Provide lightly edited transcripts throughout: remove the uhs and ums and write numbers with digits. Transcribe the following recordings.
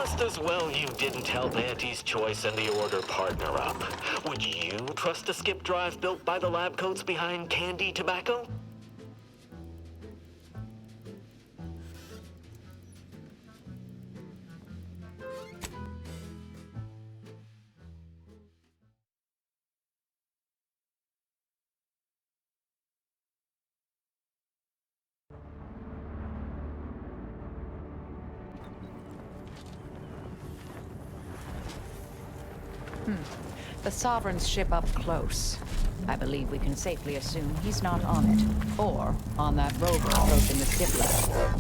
Just as well you didn't help Auntie's Choice and the Order partner up. Would you trust a skip drive built by the lab coats behind Candy Tobacco? The Sovereign's ship up close. I believe we can safely assume he's not on it, or on that rover approaching the skip lab.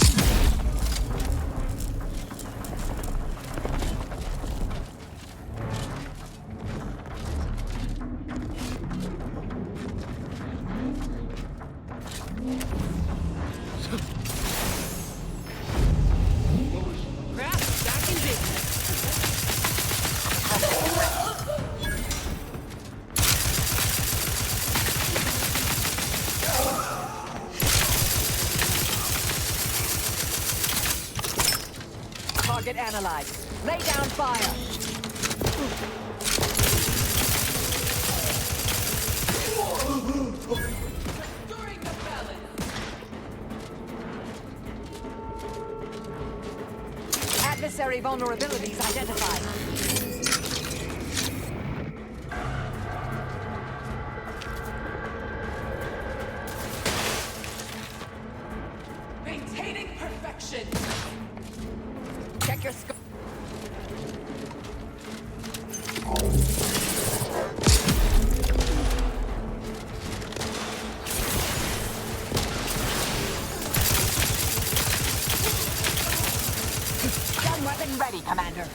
Target analyzed. Lay down fire. Restoring the balance. Adversary vulnerabilities identified. Maintaining perfection. Check your scope. Gun weapon ready, Commander.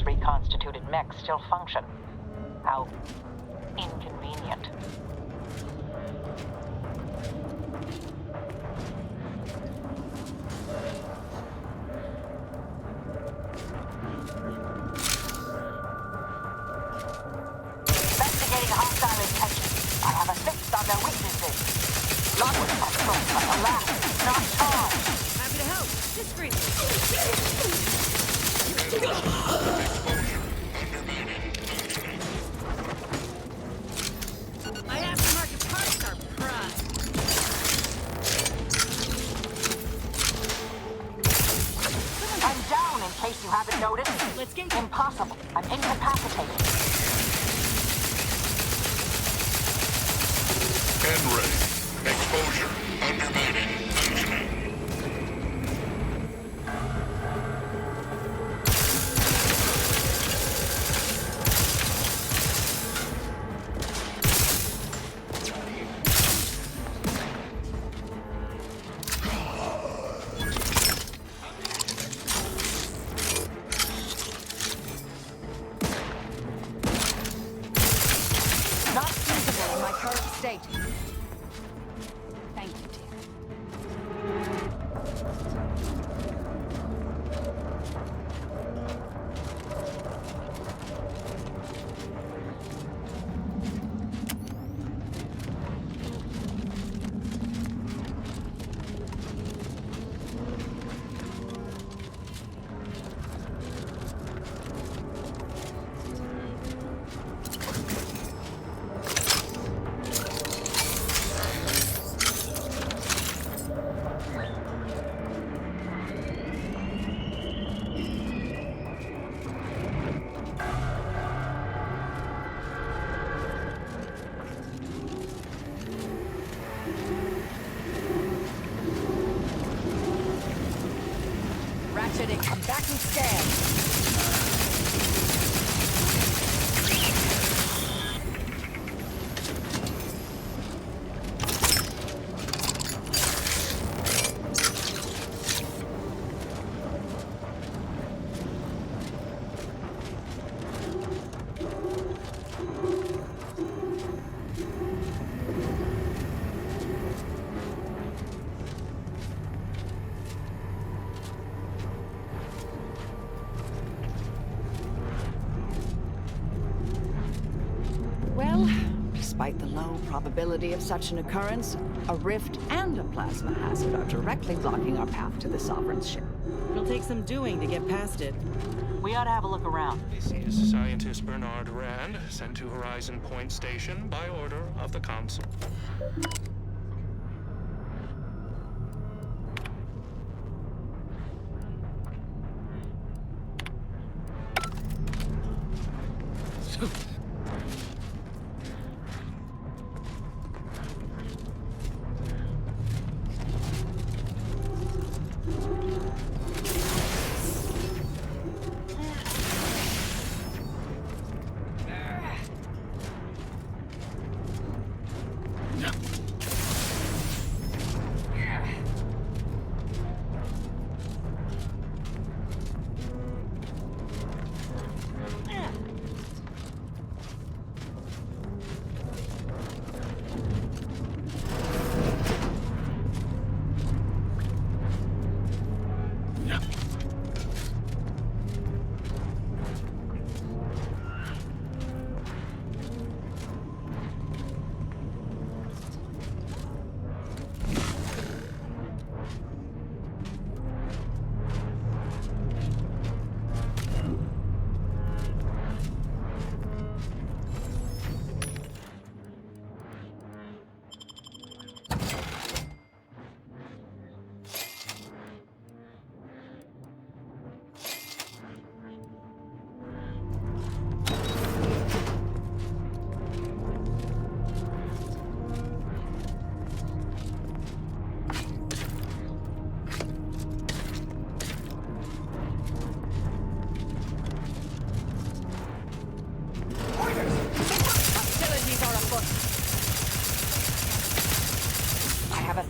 Reconstituted mechs still function. How inconvenient. Investigating hostile intentions. I have a fix on their weaknesses. Lots of control, but alas, not all. Happy to help. Discreetly. My aftermarket parts are prime. I'm down, in case you haven't noticed. Let's get Impossible. I'm incapacitated. And ready. Exposure. Undermining. Functioning. Not feasible in my current state. Thank you. captured it. Come back and stand. Well, despite the low probability of such an occurrence, a rift and a plasma hazard are directly blocking our path to the Sovereign's ship. It'll take some doing to get past it. We ought to have a look around. This is Scientist Bernard Rand, sent to Horizon Point Station by order of the Council.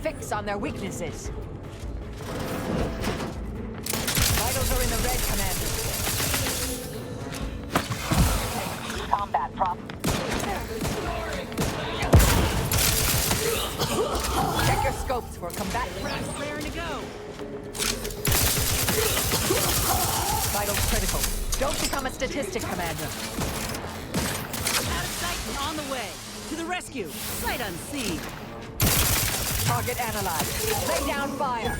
Fix on their weaknesses. Vitals are in the red, Commander. Combat prop. Check your scopes for combat. Raring to go. Vitals critical. Don't become a statistic, Commander. Out of sight and on the way. To the rescue. Sight unseen. Target analyzed. Lay down fire.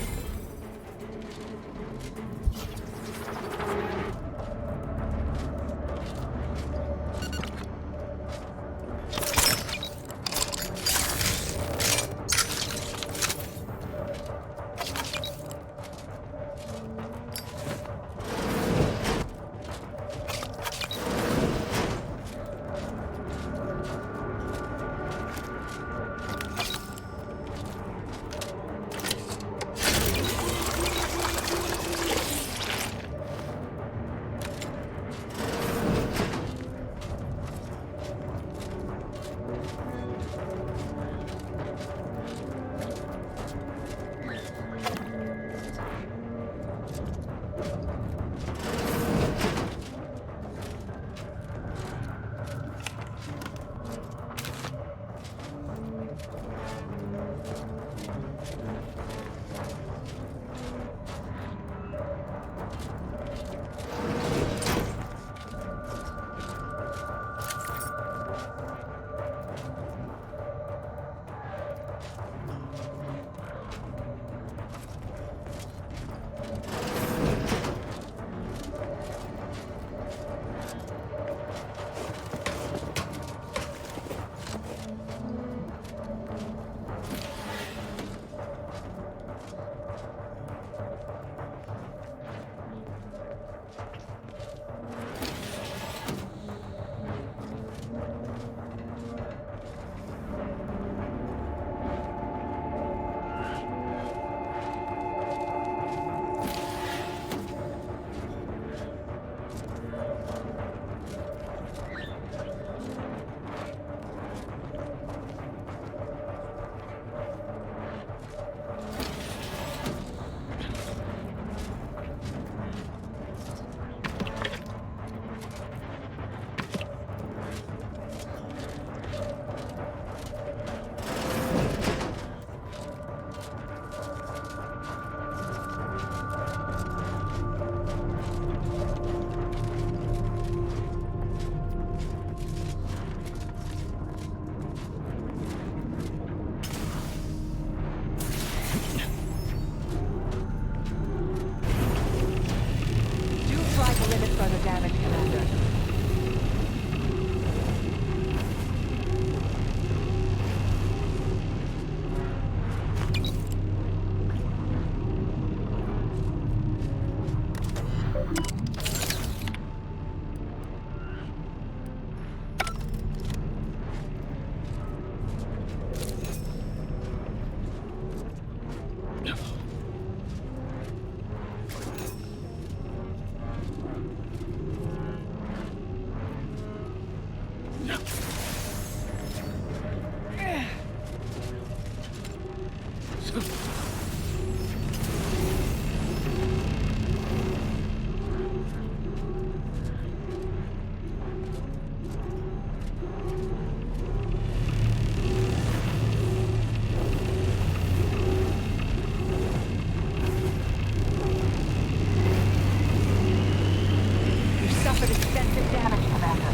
You suffered extensive damage, Commander.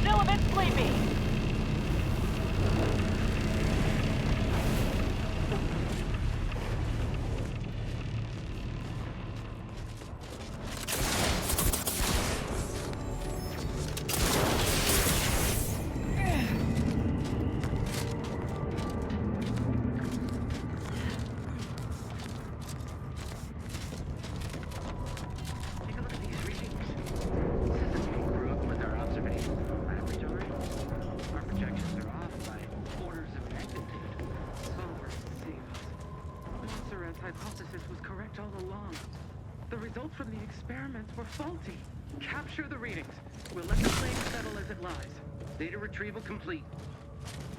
Still a bit sleepy. Take a look at these readings. System grew up with our observations of the laboratory. Our projections are off by orders of magnitude. Solver, save us. Monserrat's hypothesis was correct all along. The results from the experiments were faulty. Capture the readings. We'll let the flame settle as it lies. Data retrieval complete.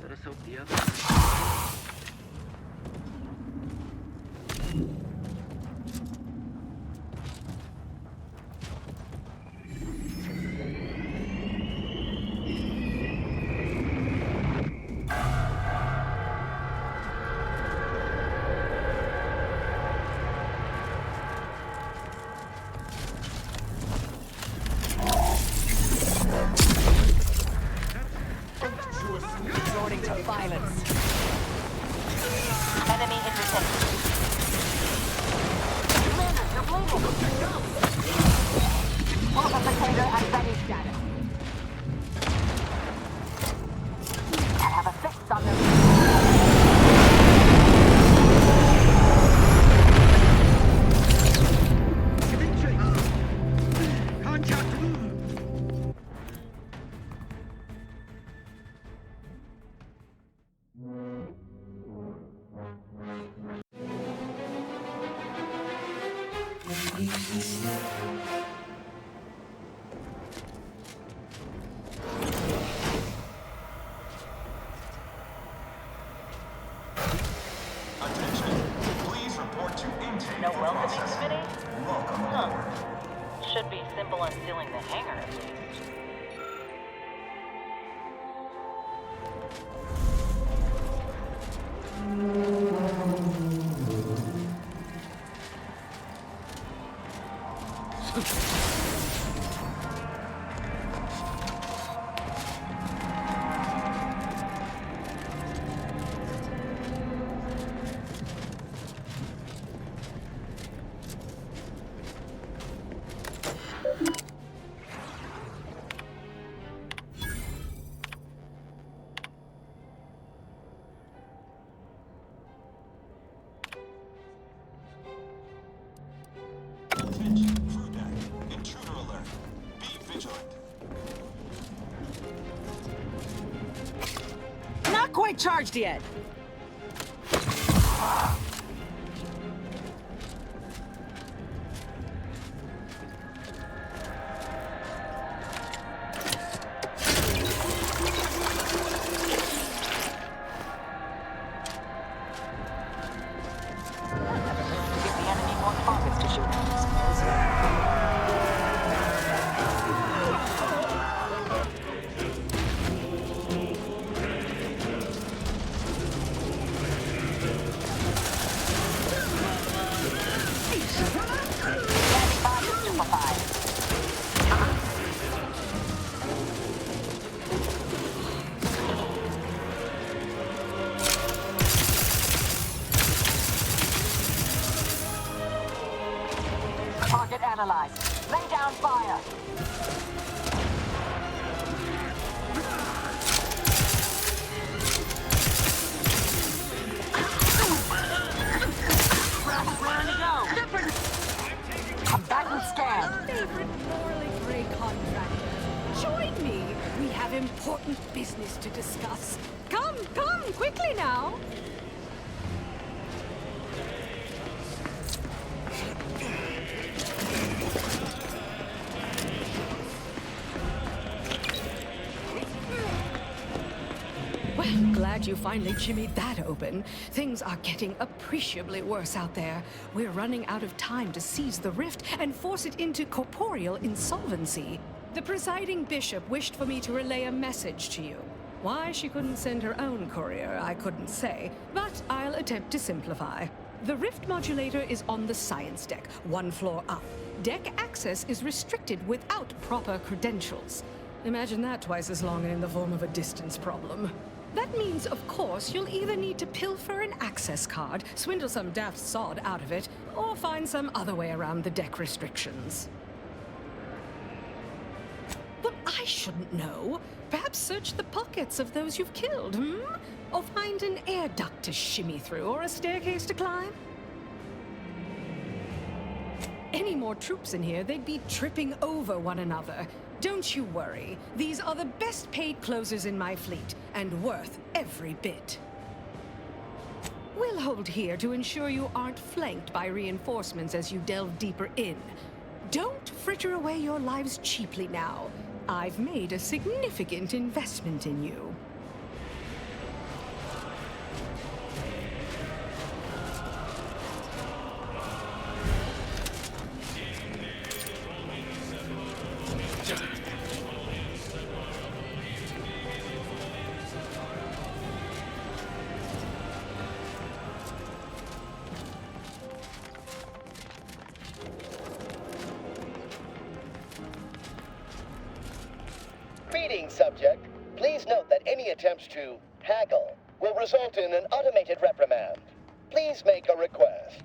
Let us hope the others. Resorting to violence. Enemy intercepted. Commander, you're bleeding. Multiplicator at ready status. I have a fix on them. Contact room! Attention, please report to intake No for welcoming processing. committee? Welcome aboard. Should be simple unsealing the hangar at least. Attention, crew deck. Intruder alert. Be vigilant. Not quite charged yet. Give the enemy more targets to shoot. Lay down fire. Ready to go. Combatant scan. Favorite morally gray contractor. Join me. We have important business to discuss. Come, quickly now. Well, glad you finally jimmied that open. Things are getting appreciably worse out there. We're running out of time to seize the rift and force it into corporeal insolvency. The presiding bishop wished for me to relay a message to you. Why she couldn't send her own courier, I couldn't say, but I'll attempt to simplify. The rift modulator is on the science deck, 1 floor up. Deck access is restricted without proper credentials. Imagine that twice as long and in the form of a distance problem. That means, of course, you'll either need to pilfer an access card, swindle some daft sod out of it, or find some other way around the deck restrictions. But I shouldn't know. Perhaps search the pockets of those you've killed, Or find an air duct to shimmy through, or a staircase to climb? Any more troops in here, they'd be tripping over one another. Don't you worry. These are the best paid closers in my fleet, and worth every bit. We'll hold here to ensure you aren't flanked by reinforcements as you delve deeper in. Don't fritter away your lives cheaply now. I've made a significant investment in you. Greetings, subject. Please note that any attempts to haggle will result in an automated reprimand. Please make a request.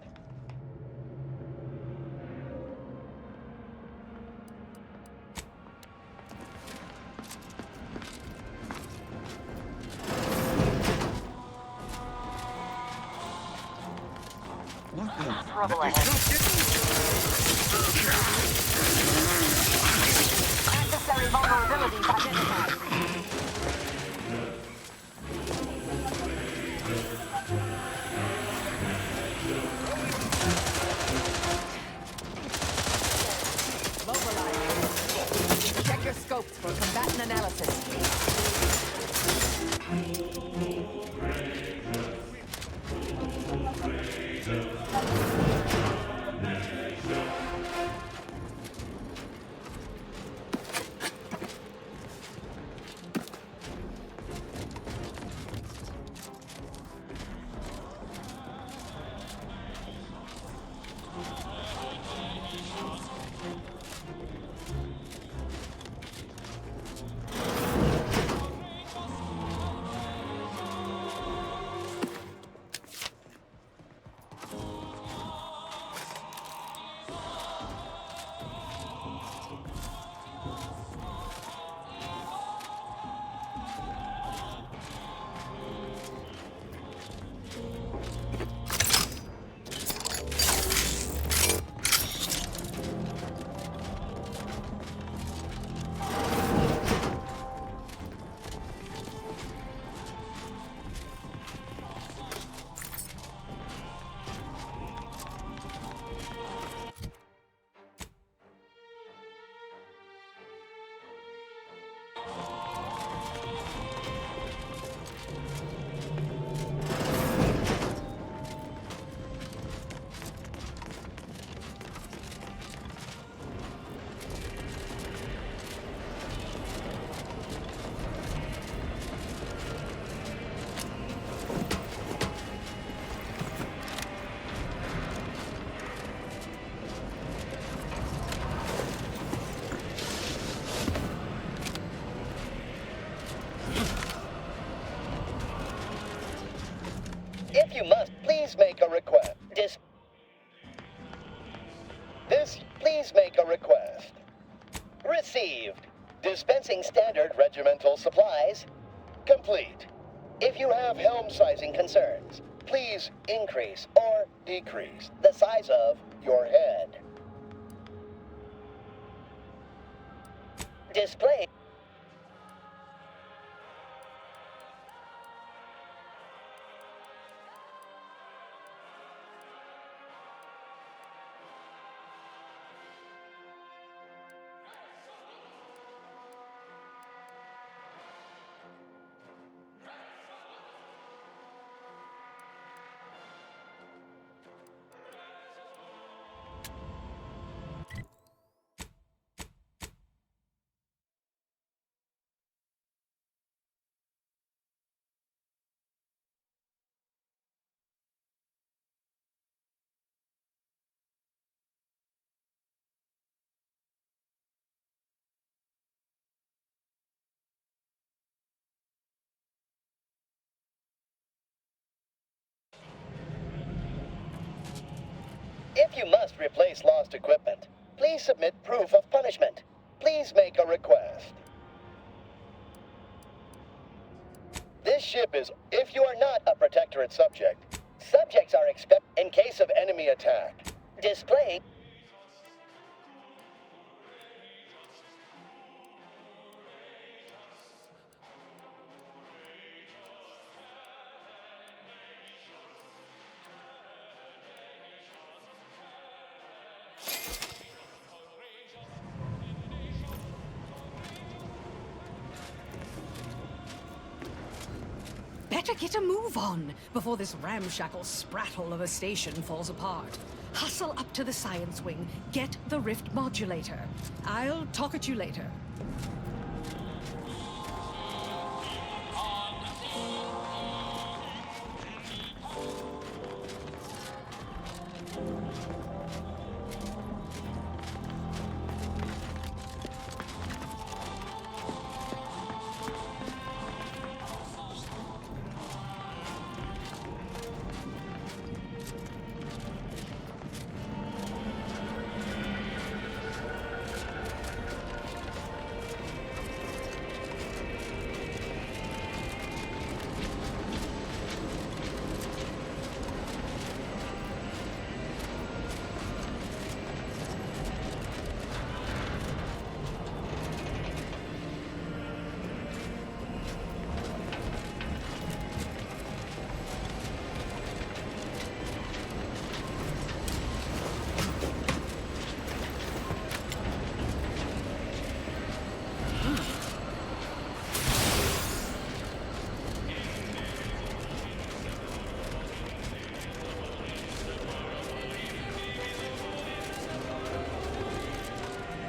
Trouble ahead. Necessary vulnerabilities identified. Mobilize. Check your scopes for combatant analysis. Received. Dispensing standard regimental supplies. Complete. If you have helm sizing concerns, please increase or decrease the size of your head. Display. If you must replace lost equipment, please submit proof of punishment. Please make a request. This ship is... If you are not a Protectorate subject, subjects are expected in case of enemy attack. Display... Better get a move on before this ramshackle sprattle of a station falls apart. Hustle up to the science wing. Get the rift modulator. I'll talk at you later.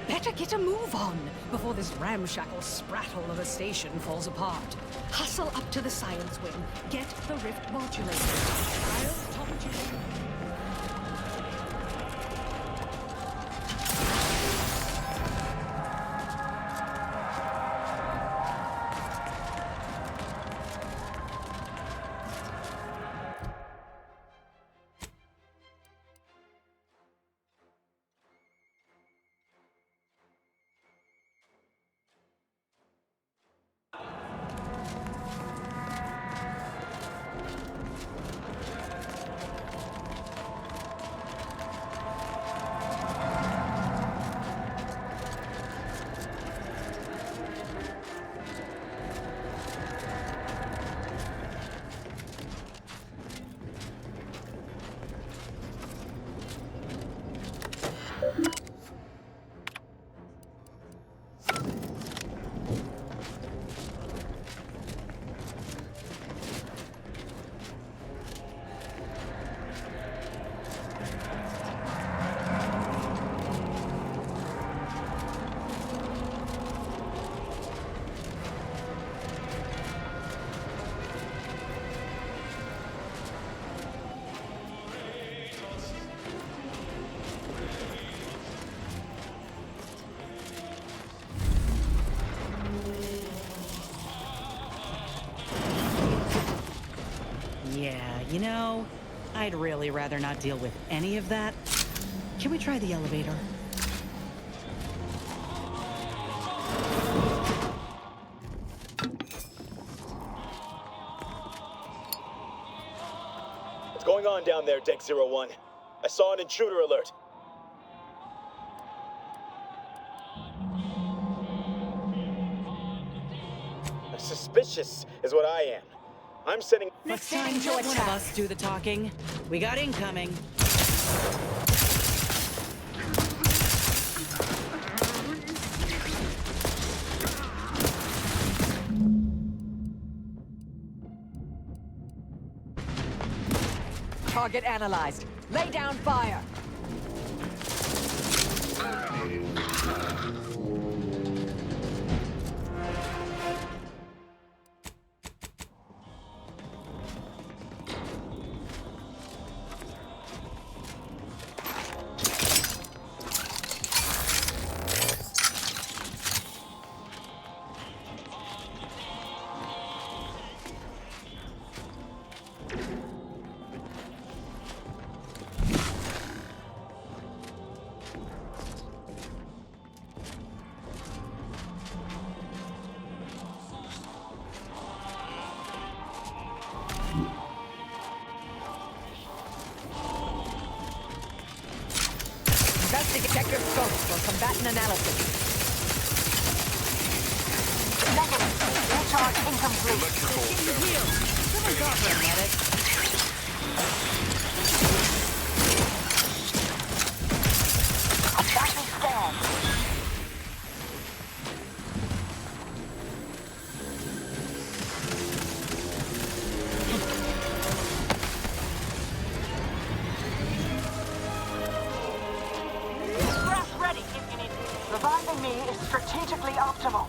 Better get a move on before this ramshackle sprattle of a station falls apart. Hustle up to the science wing. Get the rift modulator. I'll talk at you later. Yeah, you know, I'd really rather not deal with any of that. Can we try the elevator? on down there, Deck 01? I saw an intruder alert. Suspicious is what I am. I'm sending... Next time, let one of us do the talking. We got incoming. Target analyzed. Lay down fire. Check your scope for combatant analysis. Negative. Recharge incomplete. Heal. Someone got her, medic. Battery scan. Reviving me is strategically optimal.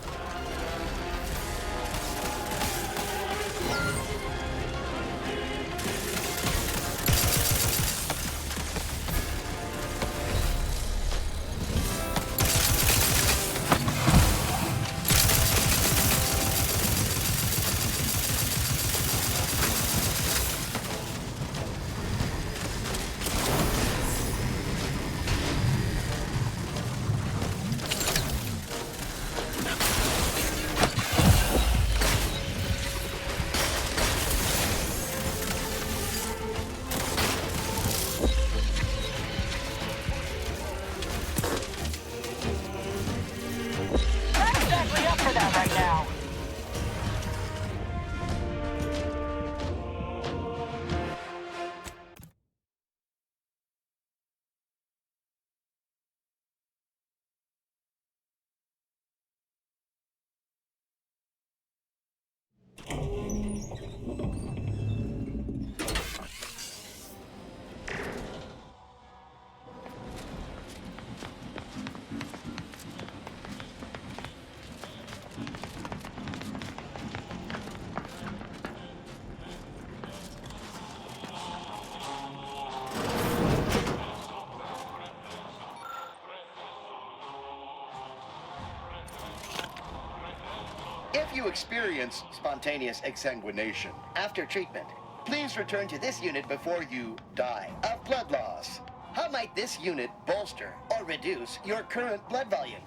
If you experience spontaneous exsanguination after treatment, please return to this unit before you die of blood loss. How might this unit bolster or reduce your current blood volume?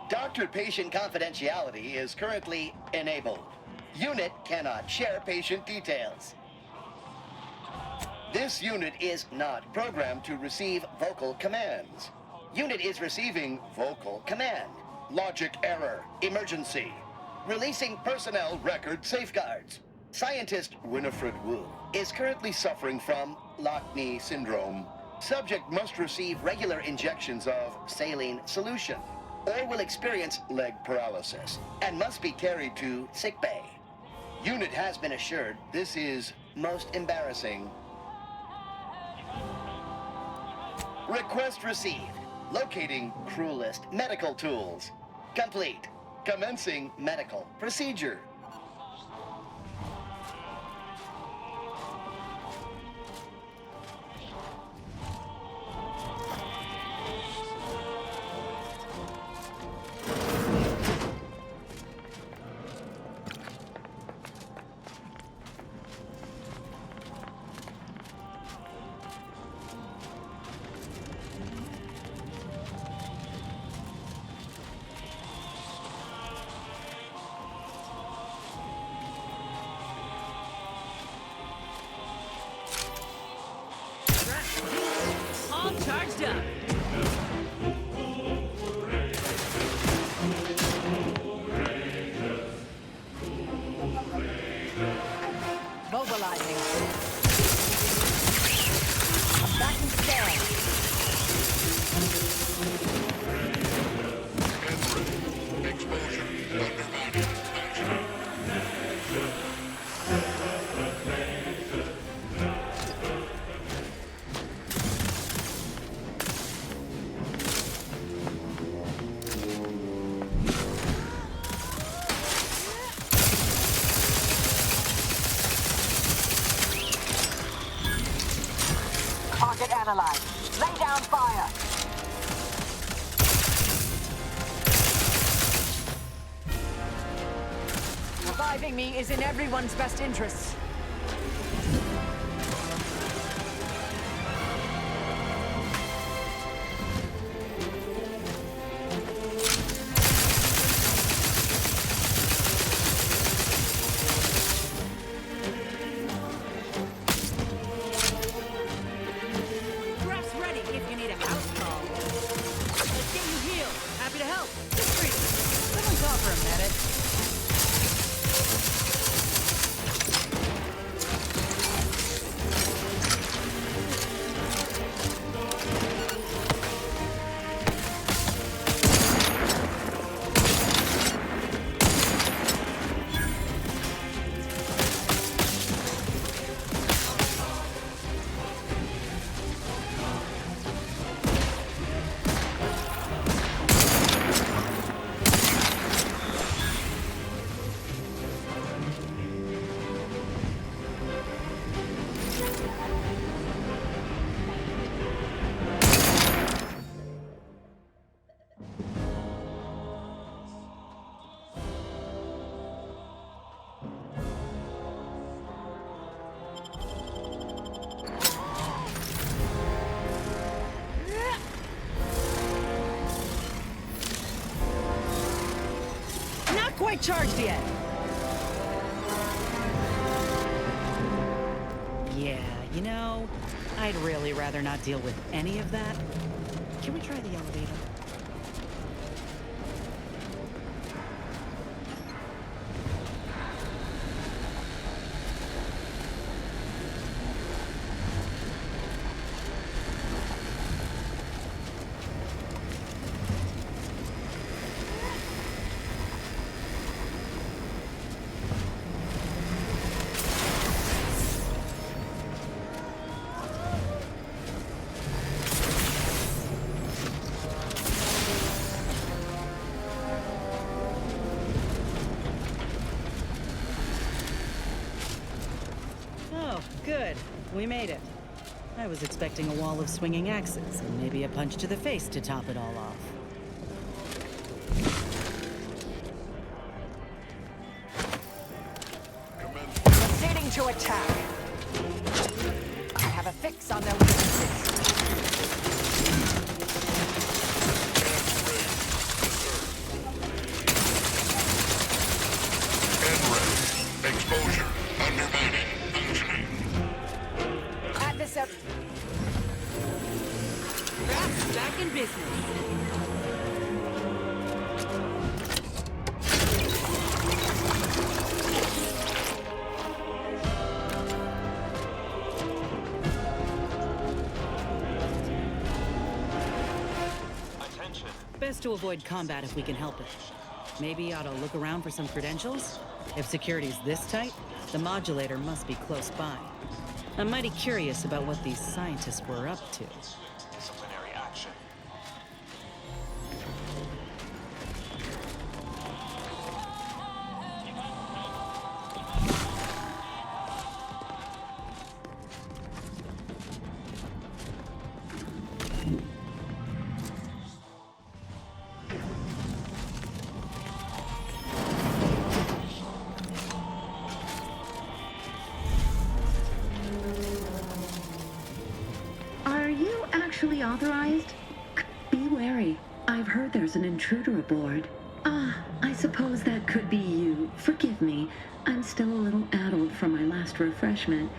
Doctor-patient confidentiality is currently enabled. Unit cannot share patient details. This unit is not programmed to receive vocal commands. Unit is receiving vocal command. Logic error. Emergency. Releasing personnel record safeguards. Scientist Winifred Wu is currently suffering from Lockney syndrome. Subject must receive regular injections of saline solution or will experience leg paralysis and must be carried to sickbay. Unit has been assured this is most embarrassing. Request received. Locating cruelest medical tools. Complete. Commencing medical procedure. up. Mobilizing. Back and stand. Exposure. Undermining. Target analyzed. Lay down fire. Reviving me is in everyone's best interests. Graf's ready if you need a house call. Let's get you healed. Happy to help. Just breathe. Someone call for a medic. Not quite charged yet. Yeah, you know, I'd really rather not deal with any of that. Can we try the elevator? Oh, good. We made it. I was expecting a wall of swinging axes and maybe a punch to the face to top it all off. Proceeding to attack. I have a fix on their weaknesses. Exposure. Undermining. Functioning. Adversary. Graf's back in business. Attention. Best to avoid combat if we can help it. Maybe ought to look around for some credentials? If security's this tight, the modulator must be close by. I'm mighty curious about what these scientists were up to. Disciplinary action. Are you actually authorized? Be wary. I've heard there's an intruder aboard. Ah, I suppose that could be you. Forgive me. I'm still a little addled from my last refreshment.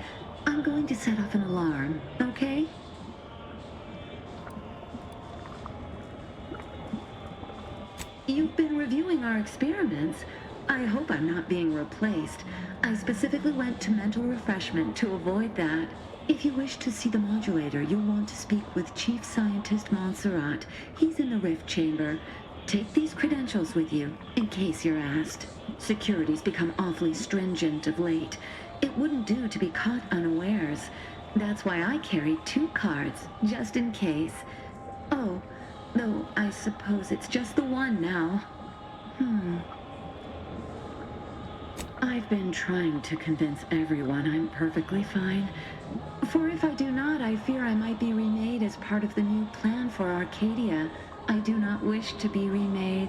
I'm going to set off an alarm, okay? You've been reviewing our experiments. I hope I'm not being replaced. I specifically went to mental refreshment to avoid that. If you wish to see the modulator, you'll want to speak with Chief Scientist Montserrat. He's in the Rift Chamber. Take these credentials with you, in case you're asked. Security's become awfully stringent of late. It wouldn't do to be caught unawares. That's why I carry 2 cards, just in case. Oh, though I suppose it's just the one now. I've been trying to convince everyone I'm perfectly fine. For if I do not, I fear I might be remade as part of the new plan for Arcadia. I do not wish to be remade.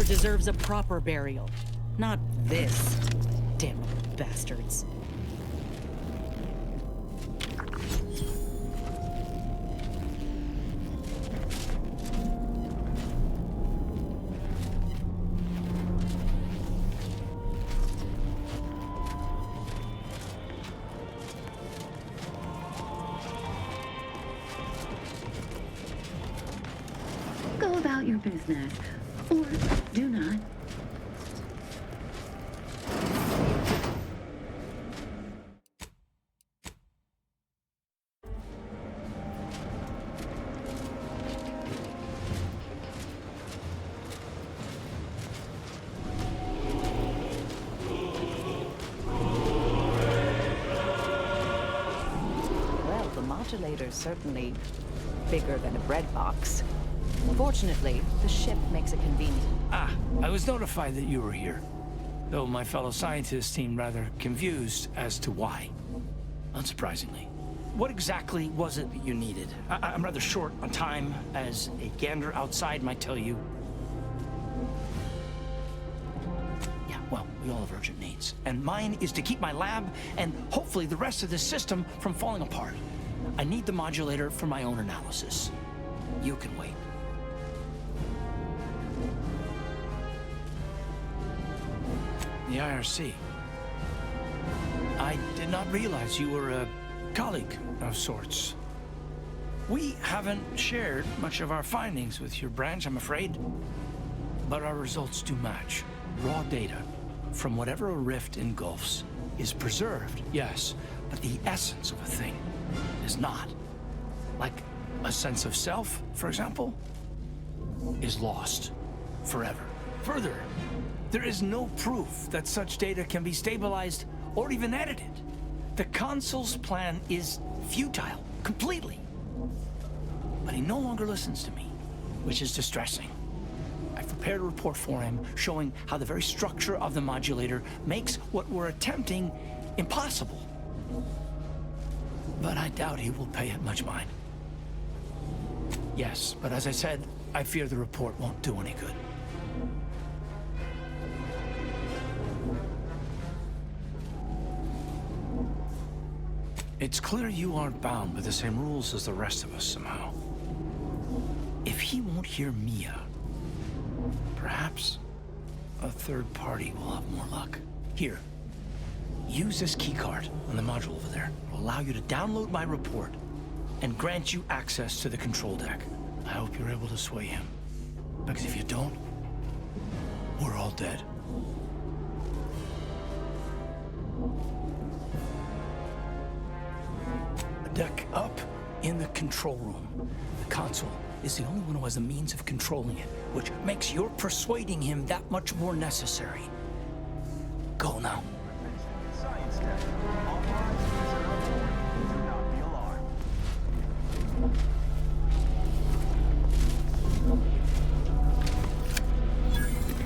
Deserves a proper burial. Not this. Damn bastards. Go about your business. Or do not. Well, the modulator's certainly bigger than a bread box. Fortunately, the ship makes it convenient. I was notified that you were here, though my fellow scientists seemed rather confused as to why. Unsurprisingly. What exactly was it that you needed? I'm rather short on time, as a gander outside might tell you. Yeah, well, we all have urgent needs. And mine is to keep my lab, and hopefully the rest of this system, from falling apart. I need the modulator for my own analysis. You can wait. The IRC. I did not realize you were a colleague of sorts. We haven't shared much of our findings with your branch, I'm afraid. But our results do match. Raw data from whatever a rift engulfs is preserved, yes, but the essence of a thing is not. Like a sense of self, for example, is lost forever. Further, there is no proof that such data can be stabilized or even edited. The Consul's plan is futile, completely. But he no longer listens to me, which is distressing. I've prepared a report for him showing how the very structure of the modulator makes what we're attempting impossible. But I doubt he will pay it much mind. Yes, but as I said, I fear the report won't do any good. It's clear you aren't bound by the same rules as the rest of us somehow. If he won't hear Mia, perhaps a third party will have more luck. Here, use this keycard on the module over there. It'll allow you to download my report and grant you access to the control deck. I hope you're able to sway him. Because if you don't, we're all dead. A deck up in the control room. The console is the only one who has the means of controlling it, which makes your persuading him that much more necessary. Go now. Science Tech. Authorized visitor aboard. Do not be alarmed.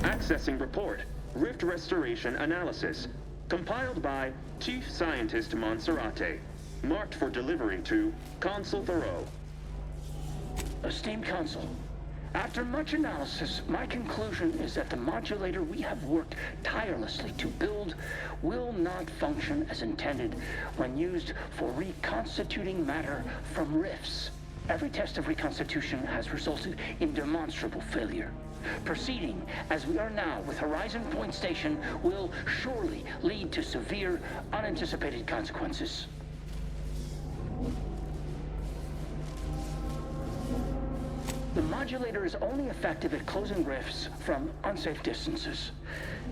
Accessing report. Rift Restoration Analysis. Compiled by Chief Scientist Monserrate. Marked for delivery to Consul Thoreau. Esteemed Consul, after much analysis, my conclusion is that the modulator we have worked tirelessly to build will not function as intended when used for reconstituting matter from rifts. Every test of reconstitution has resulted in demonstrable failure. Proceeding as we are now with Horizon Point Station will surely lead to severe, unanticipated consequences. The modulator is only effective at closing rifts from unsafe distances.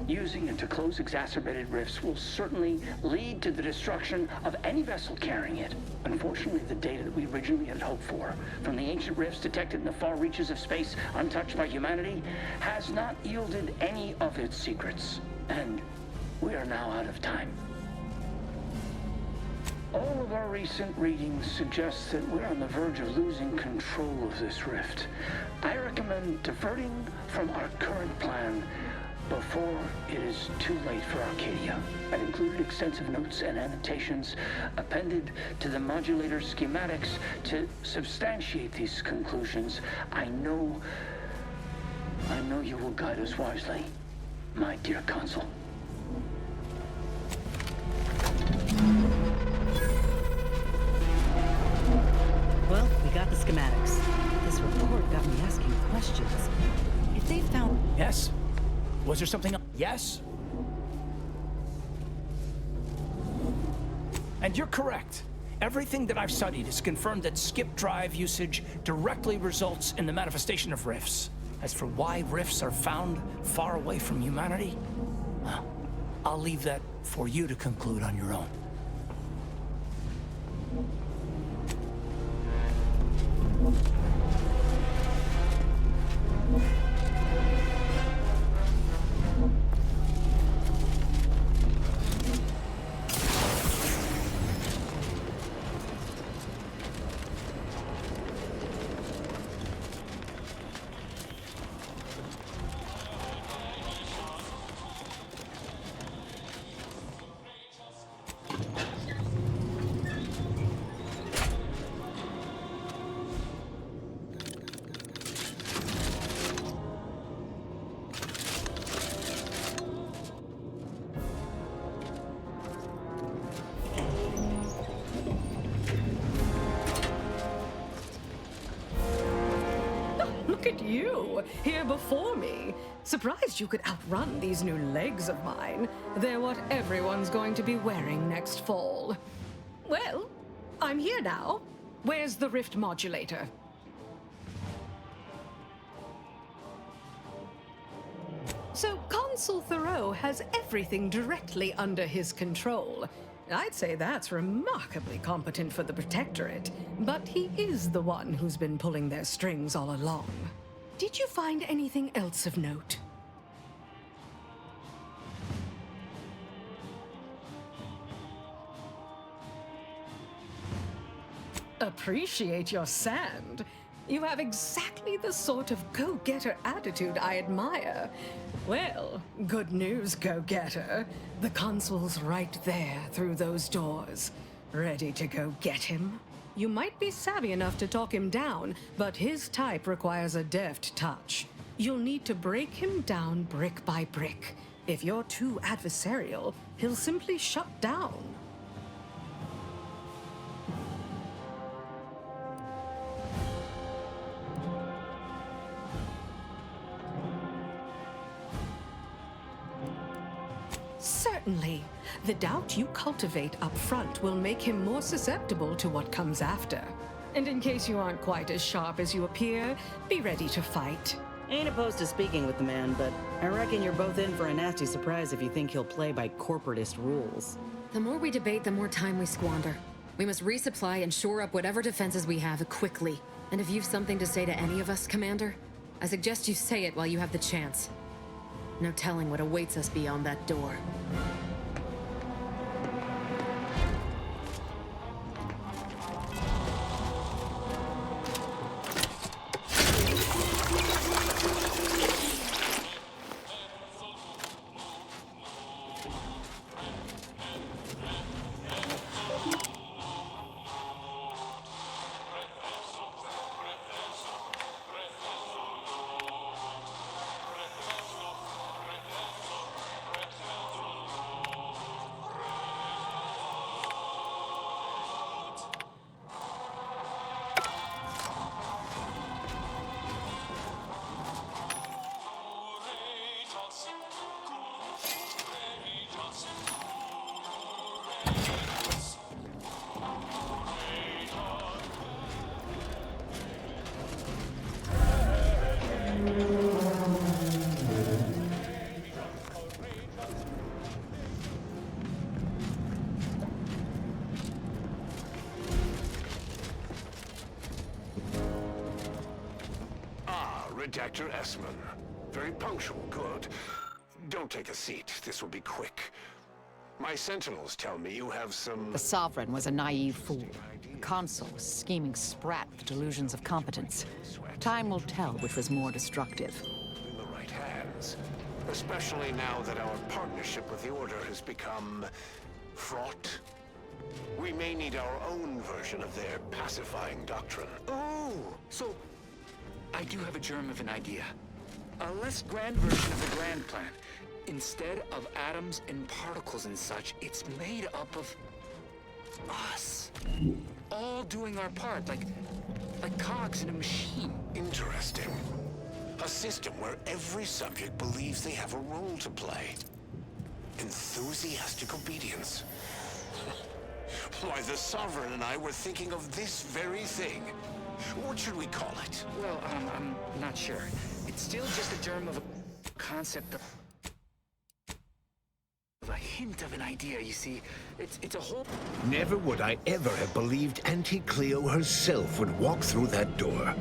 Using it to close exacerbated rifts will certainly lead to the destruction of any vessel carrying it. Unfortunately, the data that we originally had hoped for from the ancient rifts detected in the far reaches of space untouched by humanity has not yielded any of its secrets. And we are now out of time. All of our recent readings suggest that we're on the verge of losing control of this rift. I recommend diverting from our current plan before it is too late for Arcadia. I've included extensive notes and annotations appended to the modulator schematics to substantiate these conclusions. I know you will guide us wisely, my dear Consul. Well, we got the schematics. This report got me asking questions. If they found... Yes? Was there something else? Yes? And you're correct. Everything that I've studied has confirmed that skip drive usage directly results in the manifestation of rifts. As for why rifts are found far away from humanity, well, I'll leave that for you to conclude on your own. Look at you, here before me. Surprised you could outrun these new legs of mine. They're what everyone's going to be wearing next fall. Well, I'm here now. Where's the rift modulator? So Consul Thoreau has everything directly under his control. I'd say that's remarkably competent for the Protectorate, but he is the one who's been pulling their strings all along. Did you find anything else of note? Appreciate your sand. You have exactly the sort of go-getter attitude I admire. Well, good news, go-getter. The consul's right there through those doors, ready to go get him. You might be savvy enough to talk him down, but his type requires a deft touch. You'll need to break him down brick by brick. If you're too adversarial, he'll simply shut down. Certainly. The doubt you cultivate up front will make him more susceptible to what comes after. And in case you aren't quite as sharp as you appear, be ready to fight. Ain't opposed to speaking with the man, but I reckon you're both in for a nasty surprise if you think he'll play by corporatist rules. The more we debate, the more time we squander. We must resupply and shore up whatever defenses we have quickly. And if you've something to say to any of us, Commander, I suggest you say it while you have the chance. No telling what awaits us beyond that door. Redactor Esmond. Very punctual, good. Don't take a seat, this will be quick. My sentinels tell me you have some... The Sovereign was a naive fool. The Consul was a scheming sprat with delusions of competence. Time will tell which was more destructive. In the right hands. Especially now that our partnership with the Order has become... fraught. We may need our own version of their pacifying doctrine. Oh, so... I do have a germ of an idea. A less grand version of the grand plan. Instead of atoms and particles and such, it's made up of... us. All doing our part, like cogs in a machine. Interesting. A system where every subject believes they have a role to play. Enthusiastic obedience. Why, the Sovereign and I were thinking of this very thing. What should we call it? Well, I'm not sure. It's still just a germ of a concept of a hint of an idea, you see. It's a whole... Never would I ever have believed Auntie Cleo herself would walk through that door.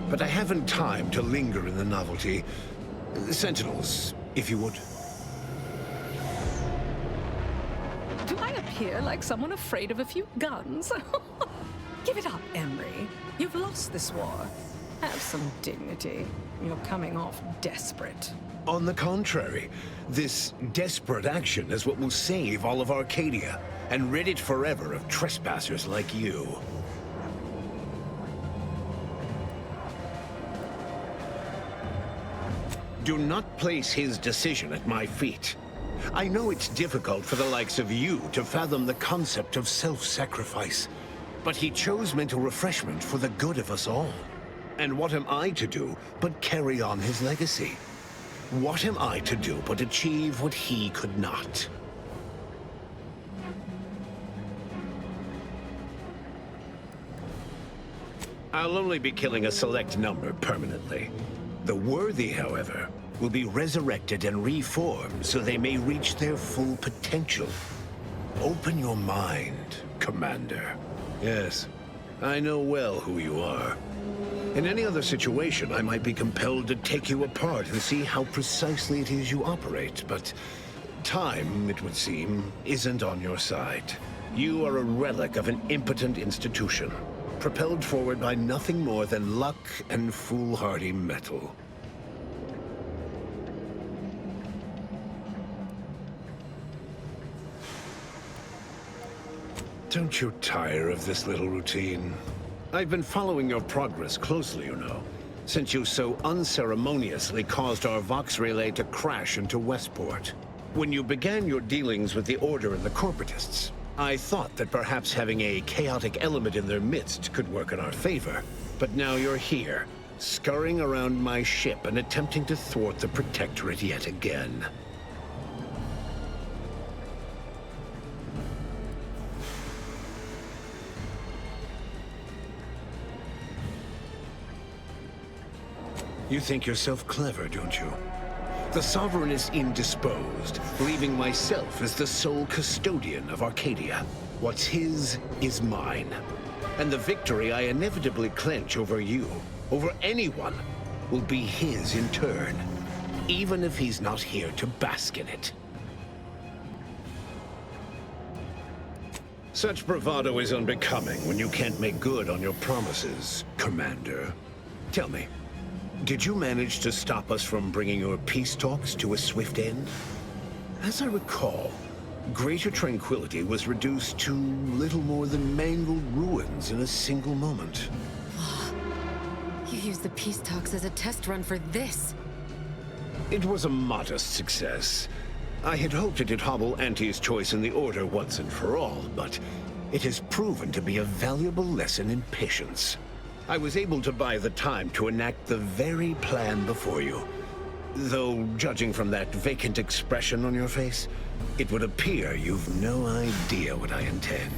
But I haven't time to linger in the novelty. Sentinels, if you would. Do I appear like someone afraid of a few guns? Give it up, Emery. You've lost this war. Have some dignity. You're coming off desperate. On the contrary, this desperate action is what will save all of Arcadia and rid it forever of trespassers like you. Do not place his decision at my feet. I know it's difficult for the likes of you to fathom the concept of self-sacrifice, but he chose mental refreshment for the good of us all. And what am I to do but carry on his legacy? What am I to do but achieve what he could not? I'll only be killing a select number permanently. The worthy, however, will be resurrected and reformed so they may reach their full potential. Open your mind, Commander. Yes, I know well who you are. In any other situation, I might be compelled to take you apart and see how precisely it is you operate, but time, it would seem, isn't on your side. You are a relic of an impotent institution, propelled forward by nothing more than luck and foolhardy metal. Don't you tire of this little routine? I've been following your progress closely, you know, since you so unceremoniously caused our Vox relay to crash into Westport. When you began your dealings with the Order and the Corporatists, I thought that perhaps having a chaotic element in their midst could work in our favor. But now you're here, scurrying around my ship and attempting to thwart the Protectorate yet again. You think yourself clever, don't you? The Sovereign is indisposed, leaving myself as the sole custodian of Arcadia. What's his is mine. And the victory I inevitably clench over you, over anyone, will be his in turn, even if he's not here to bask in it. Such bravado is unbecoming when you can't make good on your promises, Commander. Tell me, did you manage to stop us from bringing your peace talks to a swift end? As I recall, Greater Tranquility was reduced to little more than mangled ruins in a single moment. You used the peace talks as a test run for this. It was a modest success. I had hoped it'd hobble Auntie's choice in the Order once and for all, but it has proven to be a valuable lesson in patience. I was able to buy the time to enact the very plan before you. Though, judging from that vacant expression on your face, it would appear you've no idea what I intend.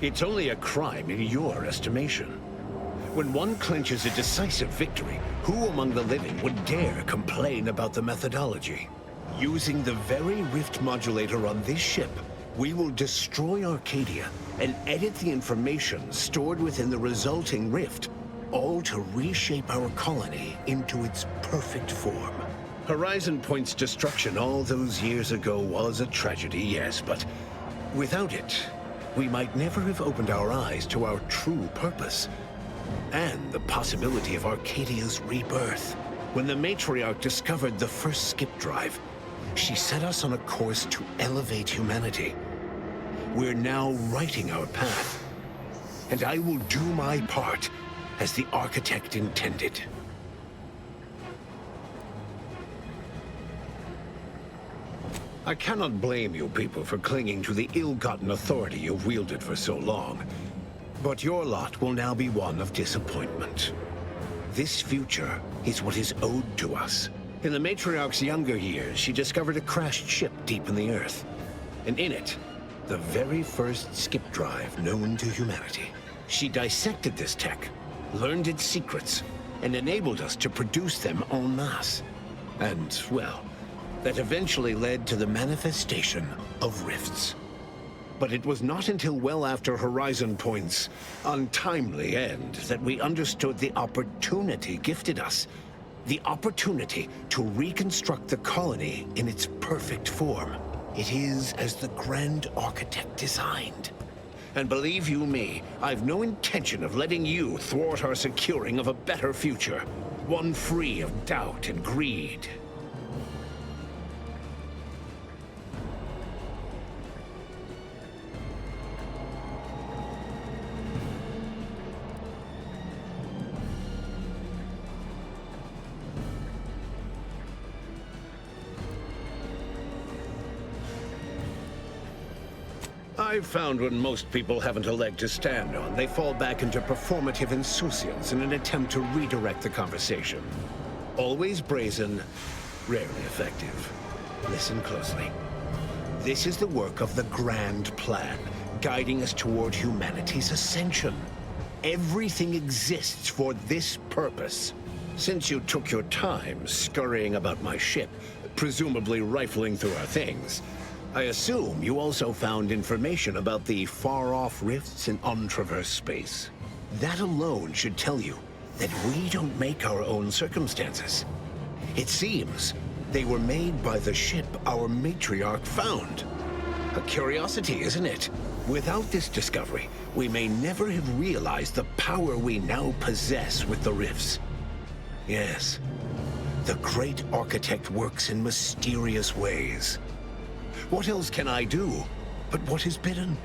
It's only a crime in your estimation. When one clinches a decisive victory, who among the living would dare complain about the methodology? Using the very rift modulator on this ship, we will destroy Arcadia and edit the information stored within the resulting rift, all to reshape our colony into its perfect form. Horizon Point's destruction all those years ago was a tragedy, yes, but without it, we might never have opened our eyes to our true purpose and the possibility of Arcadia's rebirth. When the Matriarch discovered the first skip drive, she set us on a course to elevate humanity. We're now writing our path, and I will do my part as the architect intended. I cannot blame you people for clinging to the ill-gotten authority you've wielded for so long, but your lot will now be one of disappointment. This future is what is owed to us. In the Matriarch's younger years, she discovered a crashed ship deep in the Earth. And in it, the very first skip drive known to humanity. She dissected this tech, learned its secrets, and enabled us to produce them en masse. And, well, that eventually led to the manifestation of rifts. But it was not until well after Horizon Point's untimely end that we understood the opportunity gifted us. The opportunity to reconstruct the colony in its perfect form. It is as the Grand Architect designed. And believe you me, I've no intention of letting you thwart our securing of a better future. One free of doubt and greed. I've found when most people haven't a leg to stand on, they fall back into performative insouciance in an attempt to redirect the conversation. Always brazen, rarely effective. Listen closely. This is the work of the Grand Plan, guiding us toward humanity's ascension. Everything exists for this purpose. Since you took your time scurrying about my ship, presumably rifling through our things, I assume you also found information about the far-off rifts in untraversed space. That alone should tell you that we don't make our own circumstances. It seems they were made by the ship our Matriarch found. A curiosity, isn't it? Without this discovery, we may never have realized the power we now possess with the rifts. Yes, The great architect works in mysterious ways. What else can I do but what is bidden?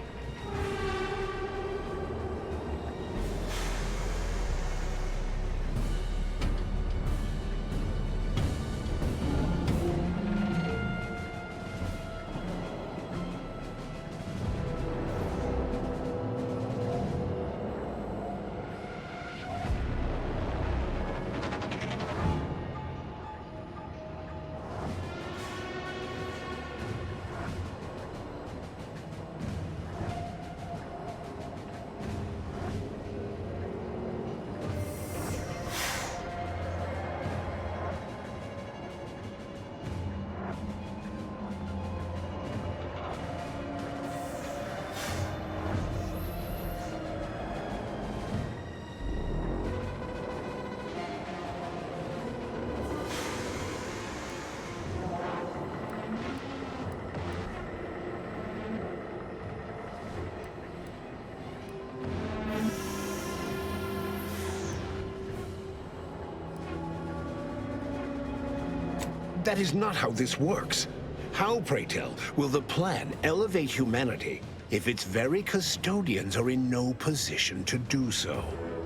That is not how this works. How, pray tell, will the plan elevate humanity if its very custodians are in no position to do so?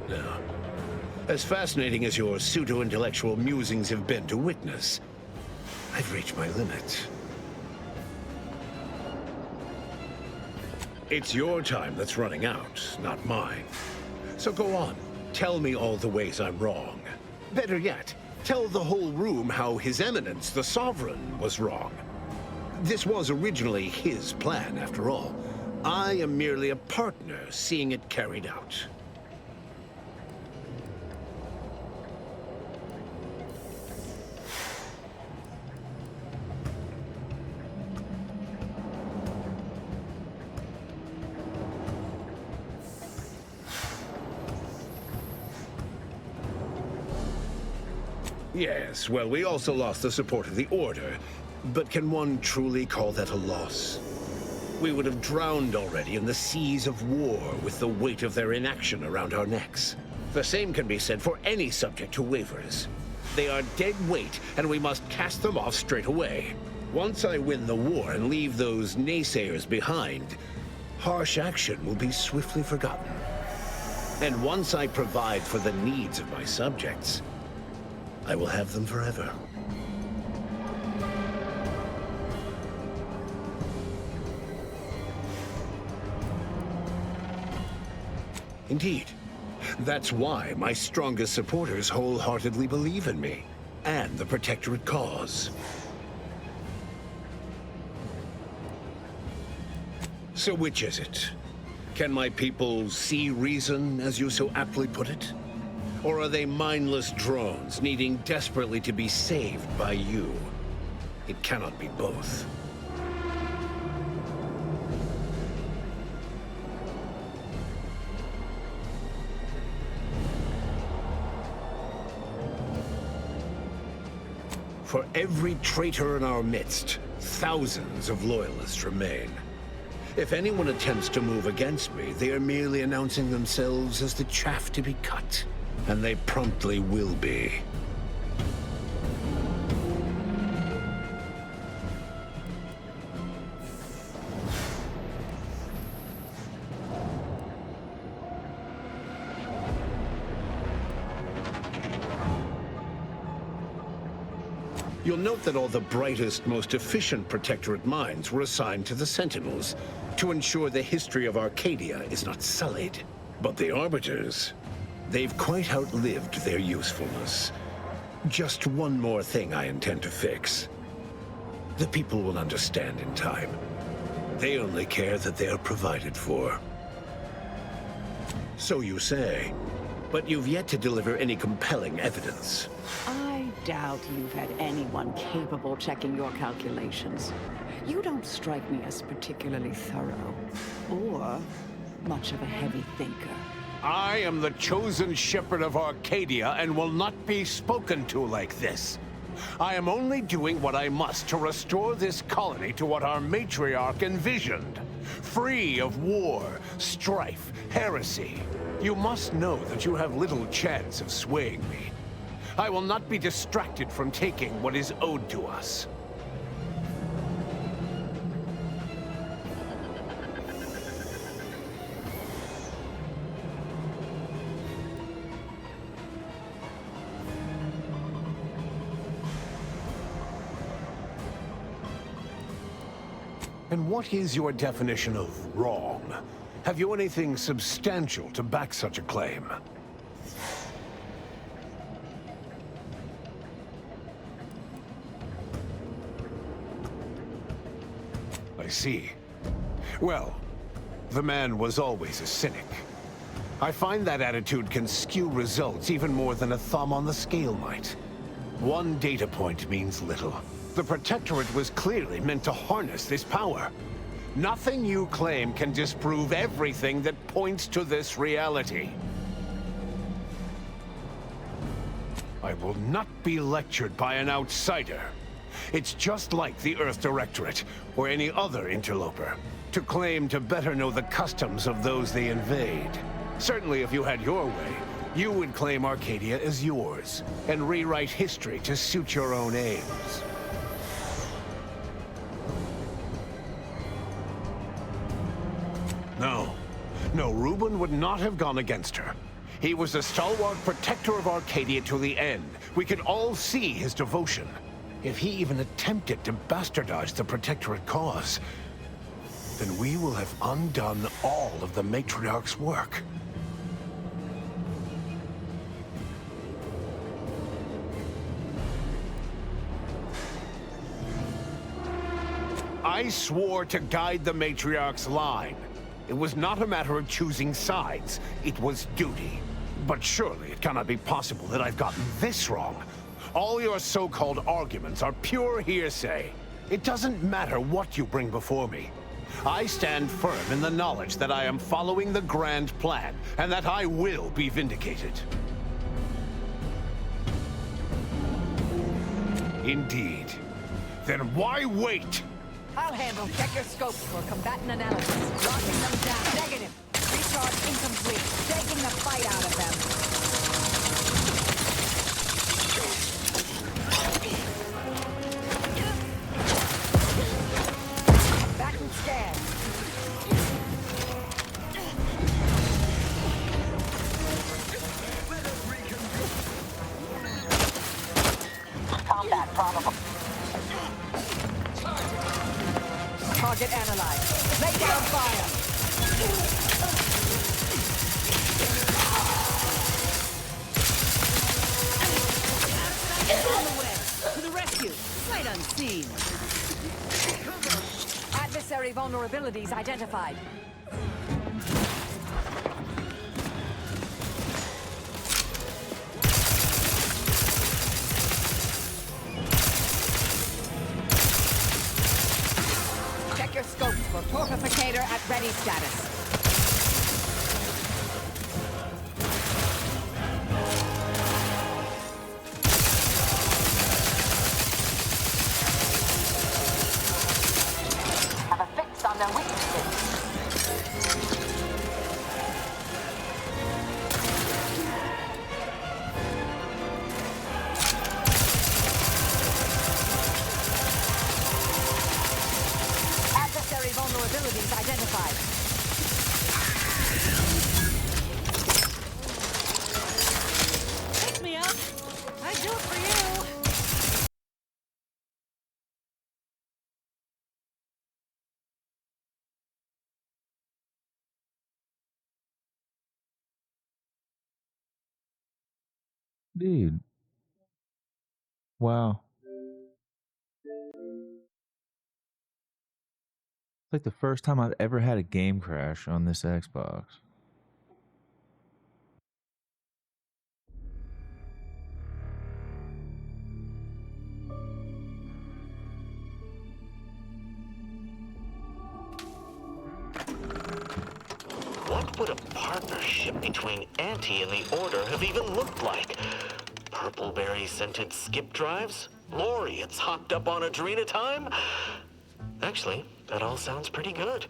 Now, as fascinating as your pseudo-intellectual musings have been to witness, I've reached my limit. It's your time that's running out, not mine. So go on, tell me all the ways I'm wrong. Better yet, tell the whole room how His Eminence, the Sovereign, was wrong. This was originally his plan, after all. I am merely a partner seeing it carried out. Yes, well, we also lost the support of the Order. But can one truly call that a loss? We would have drowned already in the seas of war with the weight of their inaction around our necks. The same can be said for any subject who wavers. They are dead weight, and we must cast them off straight away. Once I win the war and leave those naysayers behind, harsh action will be swiftly forgotten. And once I provide for the needs of my subjects, I will have them forever. Indeed. That's why my strongest supporters wholeheartedly believe in me, and the Protectorate cause. So which is it? Can my people see reason, as you so aptly put it? Or are they mindless drones needing desperately to be saved by you? It cannot be both. For every traitor in our midst, thousands of loyalists remain. If anyone attempts to move against me, they are merely announcing themselves as the chaff to be cut. And they promptly will be. You'll note that all the brightest, most efficient Protectorate minds were assigned to the Sentinels to ensure the history of Arcadia is not sullied. But the Arbiters, they've quite outlived their usefulness. Just one more thing I intend to fix. The people will understand in time. They only care that they are provided for. So you say, but you've yet to deliver any compelling evidence. I doubt you've had anyone capable checking your calculations. You don't strike me as particularly thorough, or much of a heavy thinker. I am the chosen shepherd of Arcadia and will not be spoken to like this. I am only doing what I must to restore this colony to what our matriarch envisioned. Free of war, strife, heresy. You must know that you have little chance of swaying me. I will not be distracted from taking what is owed to us. And what is your definition of wrong? Have you anything substantial to back such a claim? I see. Well, the man was always a cynic. I find that attitude can skew results even more than a thumb on the scale might. One data point means little. The Protectorate was clearly meant to harness this power. Nothing you claim can disprove everything that points to this reality. I will not be lectured by an outsider. It's just like the Earth Directorate, or any other interloper, to claim to better know the customs of those they invade. Certainly if you had your way, you would claim Arcadia as yours, and rewrite history to suit your own aims. No, Reuben would not have gone against her. He was a stalwart protector of Arcadia to the end. We could all see his devotion. If he even attempted to bastardize the Protectorate cause, then we will have undone all of the Matriarch's work. I swore to guide the Matriarch's line. It was not a matter of choosing sides, it was duty. But surely it cannot be possible that I've gotten this wrong. All your so-called arguments are pure hearsay. It doesn't matter what you bring before me. I stand firm in the knowledge that I am following the grand plan, and that I will be vindicated. Indeed. Then why wait? I'll handle check your scopes for combatant analysis. Locking them down. Negative. Recharge incomplete. Taking the fight out of them. Back and scan. Combat probable. Target analyzed. Lay down fire. On the way. To the rescue. Sight unseen. Adversary vulnerabilities identified. Check your scopes for torpificator at ready status. Have a fix on their weaknesses. Adversary vulnerabilities identified. Pick me up. I do it for you. Dude. Wow. It's like the first time I've ever had a game crash on this Xbox. What would a partnership between Auntie and the Order have even looked like? Purpleberry-scented skip drives? Laureates hopped up on Adrena time? Actually, that all sounds pretty good.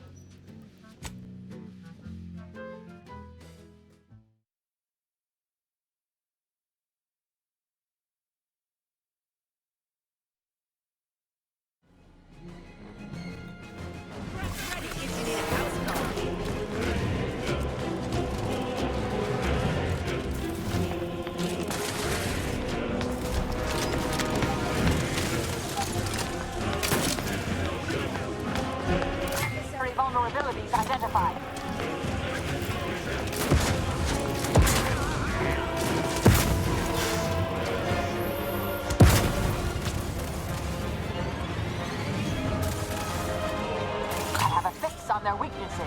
vulnerabilities identified. I have a fix on their weaknesses.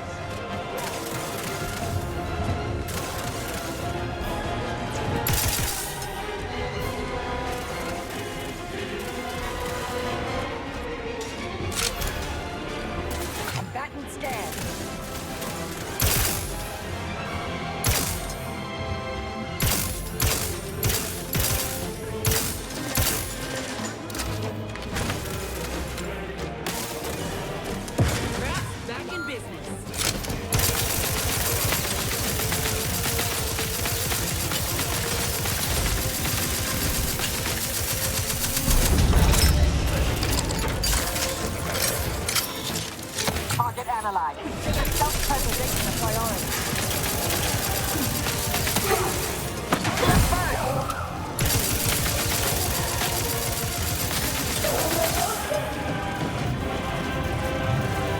Combatant scan. Back in business. Target analyzed. Self-preservation a priority.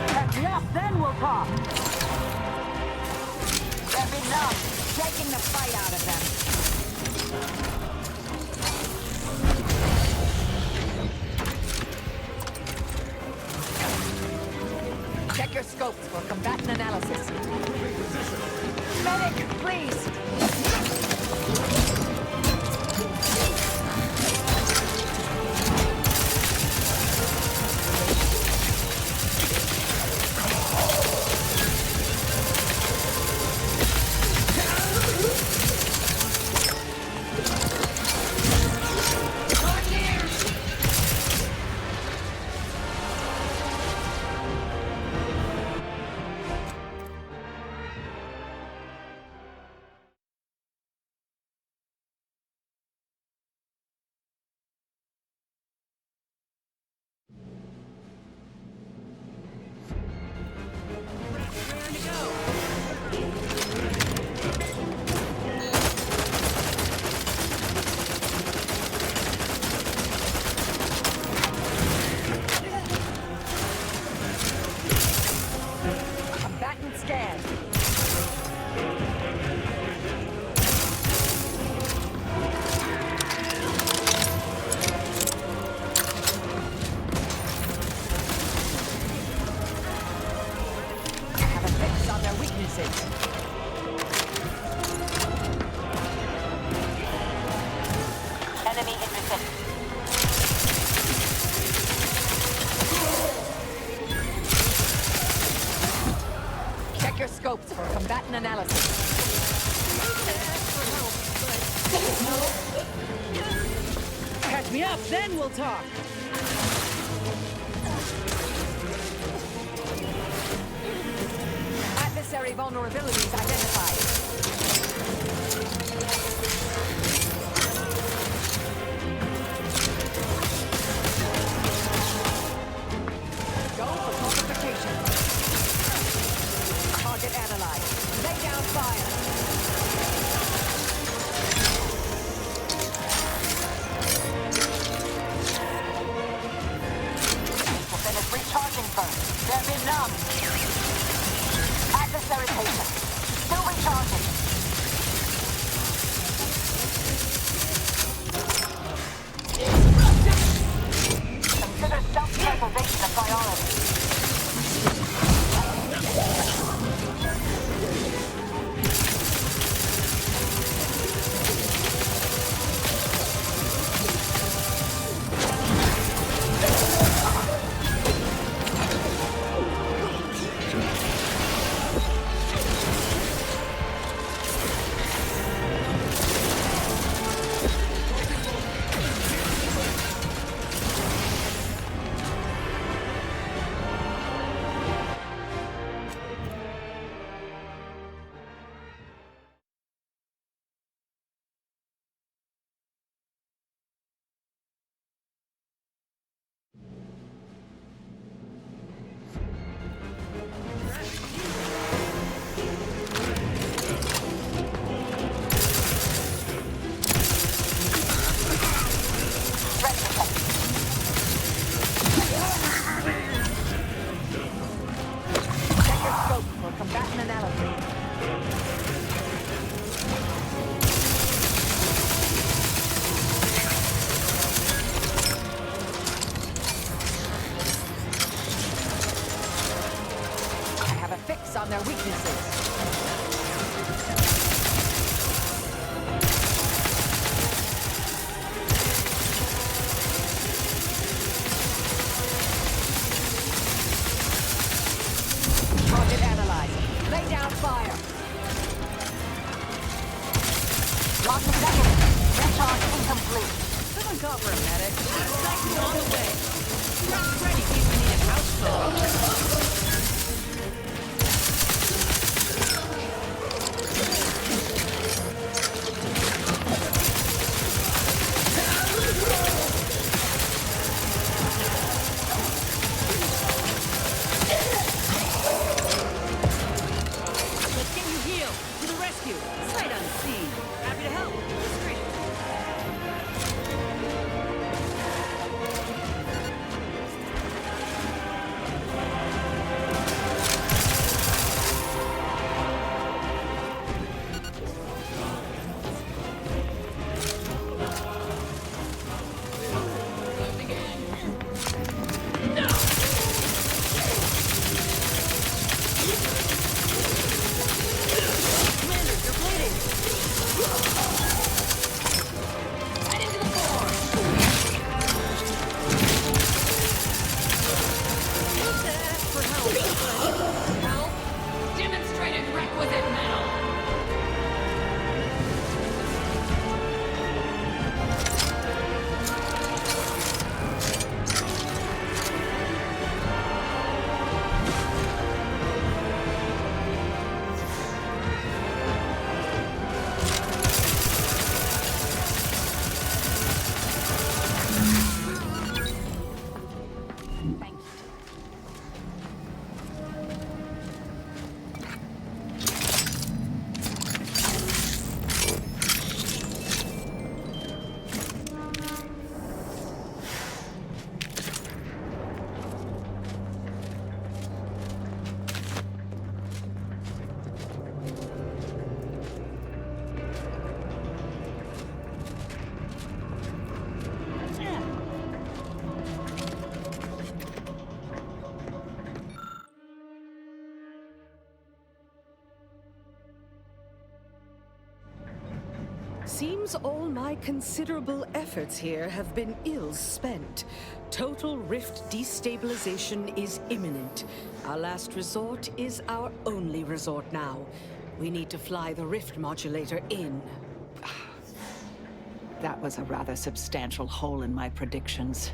Catch me up, then we'll talk. They've enough. Taking the fight out of them. Check your scopes for combatant analysis. Medic, please! Combatant scan. Have a fix on their weaknesses. Enemy in vicinity. Check your scopes for combatant analysis. Catch me up, then we'll talk. Adversary vulnerabilities identified. Go for fortification. Target analyzed. Lay down fire. We'll finish recharging first. They've been numb. Adversary patient. Still recharging. Consider self-preservation a priority. focus on their weaknesses. Target analyzed. Lay down fire. Lots of seconds. Recharge incomplete. Someone call for a medic. Psyche on the way. Truck's ready in case we need a house call. Let's get you healed. To the rescue. Sight unseen. Happy to help. Discreet. Demonstrated requisite metal. Seems all my considerable efforts here have been ill spent. Total rift destabilization is imminent. Our last resort is our only resort now. We need to fly the rift modulator in. That was a rather substantial hole in my predictions.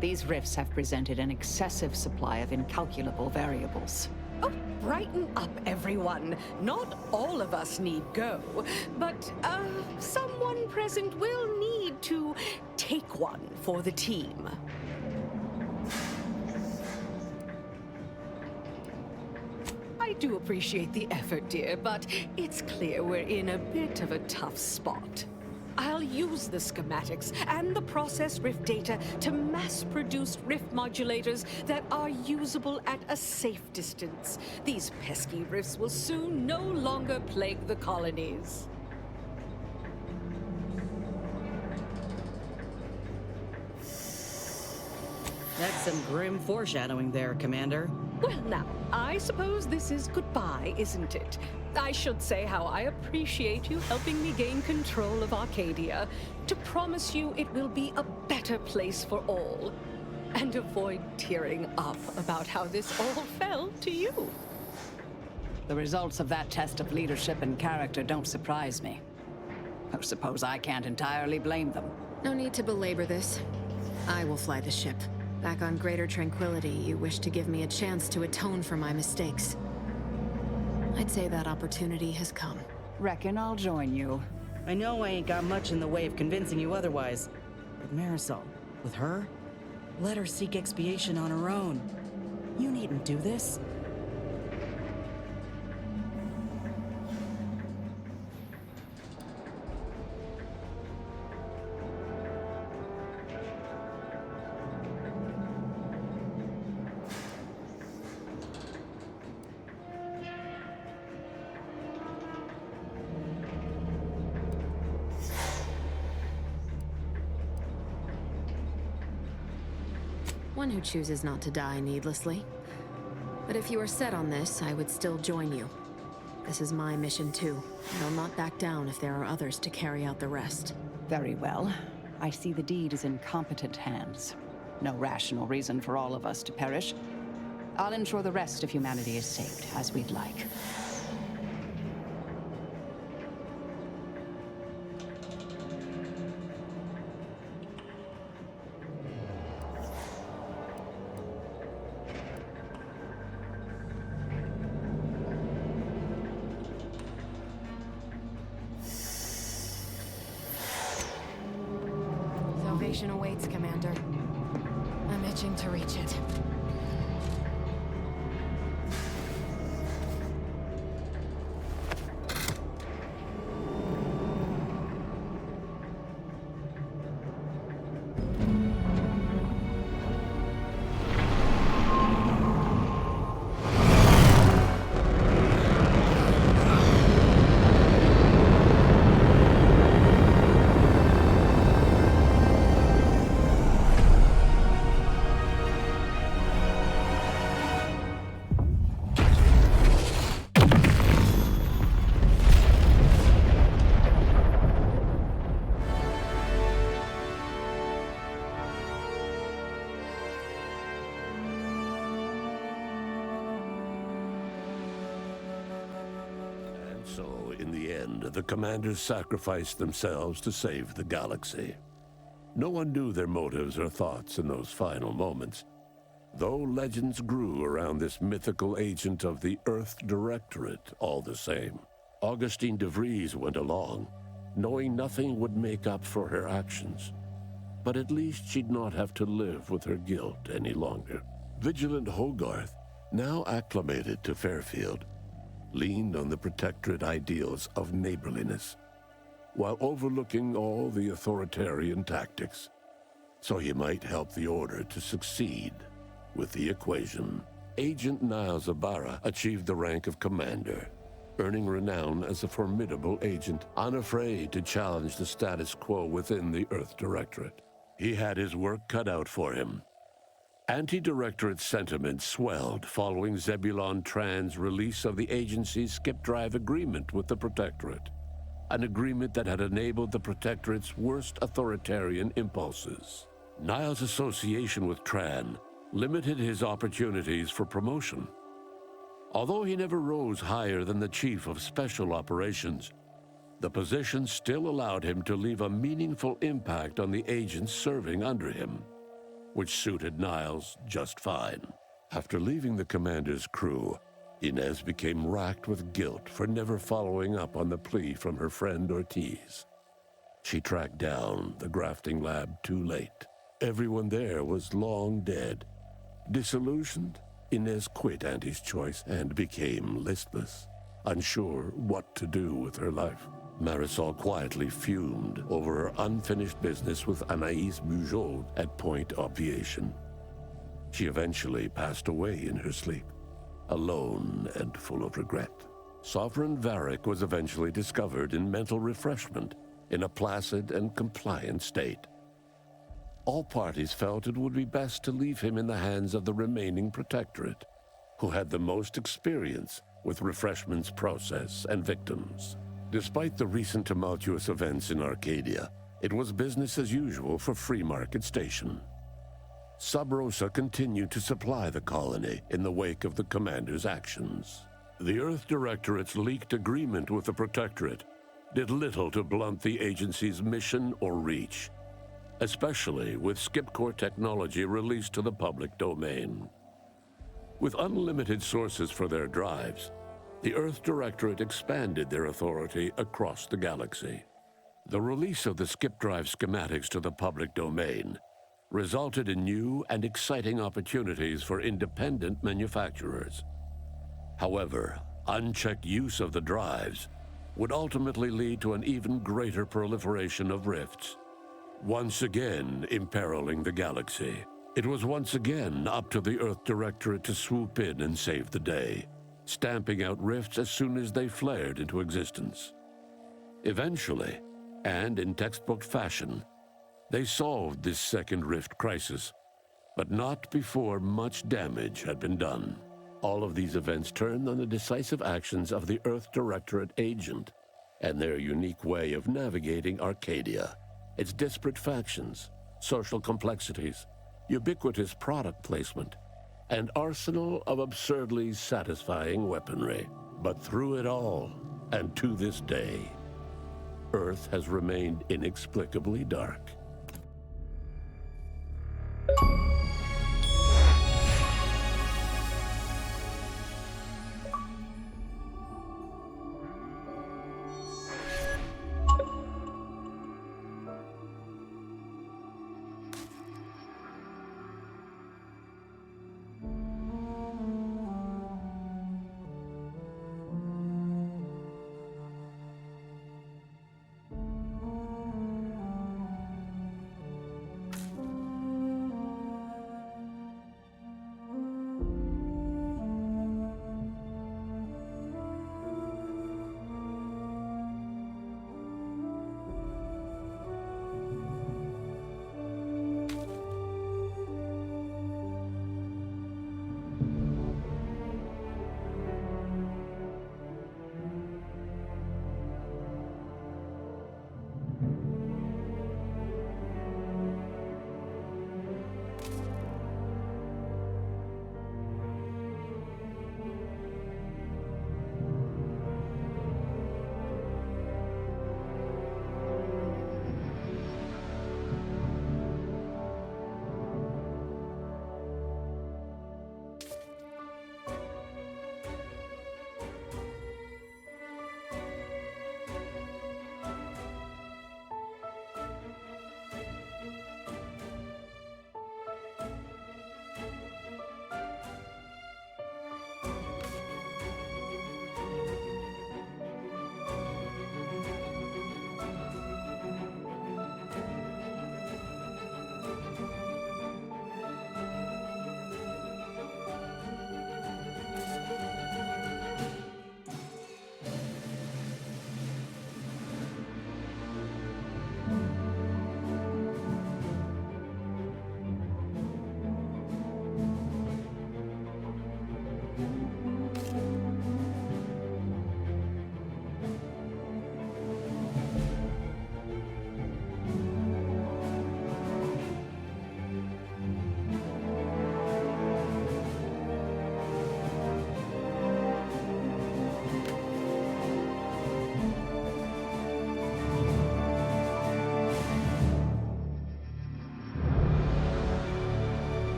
These rifts have presented an excessive supply of incalculable variables. Oh, brighten up, everyone. Not all of us need go, but someone present will need to take one for the team. I do appreciate the effort, dear, but it's clear we're in a bit of a tough spot. I'll use the schematics and the process rift data to mass-produce rift modulators that are usable at a safe distance. These pesky rifts will soon no longer plague the colonies. That's some grim foreshadowing there, Commander. Well, now, I suppose this is goodbye, isn't it? I should say how I appreciate you helping me gain control of Arcadia, to promise you it will be a better place for all, and avoid tearing up about how this all fell to you. The results of that test of leadership and character don't surprise me. I suppose I can't entirely blame them. No need to belabor this. I will fly the ship. Back on Greater Tranquility, you wish to give me a chance to atone for my mistakes. I'd say that opportunity has come. Reckon I'll join you. I know I ain't got much in the way of convincing you otherwise, but Marisol, with her, let her seek expiation on her own. You needn't do this. One who chooses not to die needlessly. But if you are set on this, I would still join you. This is my mission too, and I'll not back down if there are others to carry out the rest. Very well. I see the deed is in competent hands. No rational reason for all of us to perish. I'll ensure the rest of humanity is saved, as we'd like. Salvation awaits, Commander. I'm itching to reach it. So, in the end, the commanders sacrificed themselves to save the galaxy. No one knew their motives or thoughts in those final moments, though legends grew around this mythical agent of the Earth Directorate all the same. Augustine de Vries went along, knowing nothing would make up for her actions. But at least she'd not have to live with her guilt any longer. Vigilant Hogarth, now acclimated to Fairfield, leaned on the Protectorate ideals of neighborliness, while overlooking all the authoritarian tactics, so he might help the Order to succeed with the equation. Agent Niles Ibarra achieved the rank of Commander, earning renown as a formidable agent, unafraid to challenge the status quo within the Earth Directorate. He had his work cut out for him. Anti-Directorate sentiment swelled following Zebulon Tran's release of the agency's skip drive agreement with the Protectorate, an agreement that had enabled the Protectorate's worst authoritarian impulses. Niles' association with Tran limited his opportunities for promotion. Although he never rose higher than the Chief of Special Operations, the position still allowed him to leave a meaningful impact on the agents serving under him, which suited Niles just fine. After leaving the commander's crew, Inez became racked with guilt for never following up on the plea from her friend Ortiz. She tracked down the grafting lab too late. Everyone there was long dead. Disillusioned, Inez quit Auntie's choice and became listless, unsure what to do with her life. Marisol quietly fumed over her unfinished business with Anais Bujold at Point Obviation. She eventually passed away in her sleep, alone and full of regret. Sovereign Varric was eventually discovered in mental refreshment, in a placid and compliant state. All parties felt it would be best to leave him in the hands of the remaining Protectorate, who had the most experience with refreshment's process and victims. Despite the recent tumultuous events in Arcadia, it was business as usual for Free Market Station. Sub Rosa continued to supply the colony in the wake of the commander's actions. The Earth Directorate's leaked agreement with the Protectorate did little to blunt the agency's mission or reach, especially with Skipcore technology released to the public domain. With unlimited sources for their drives, the Earth Directorate expanded their authority across the galaxy. The release of the skip drive schematics to the public domain resulted in new and exciting opportunities for independent manufacturers. However, unchecked use of the drives would ultimately lead to an even greater proliferation of rifts, once again imperiling the galaxy. It was once again up to the Earth Directorate to swoop in and save the day, stamping out rifts as soon as they flared into existence. Eventually, and in textbook fashion, they solved this second rift crisis, but not before much damage had been done. All of these events turned on the decisive actions of the Earth Directorate agent and their unique way of navigating Arcadia, its disparate factions, social complexities, ubiquitous product placement, and arsenal of absurdly satisfying weaponry. But through it all, and to this day, Earth has remained inexplicably dark.